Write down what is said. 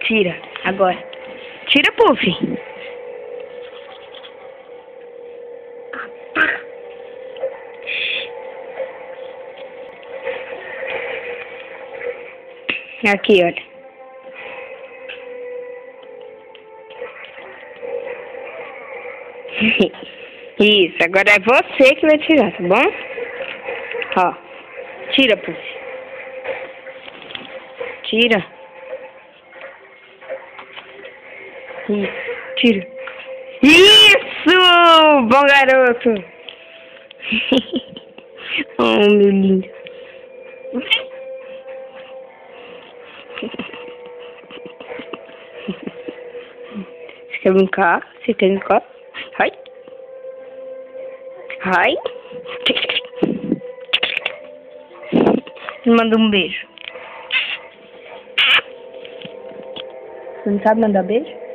Tira, agora. Tira, Puff. Aqui, olha. Isso, agora é você que vai tirar, tá bom? Ó, tira, Puff. Tira. Isso, tira. Isso! Bom garoto! Oh, meu lindo. Você quer brincar? Você quer brincar? Vai. Vai. Manda um beijo. Você não sabe mandar beijo?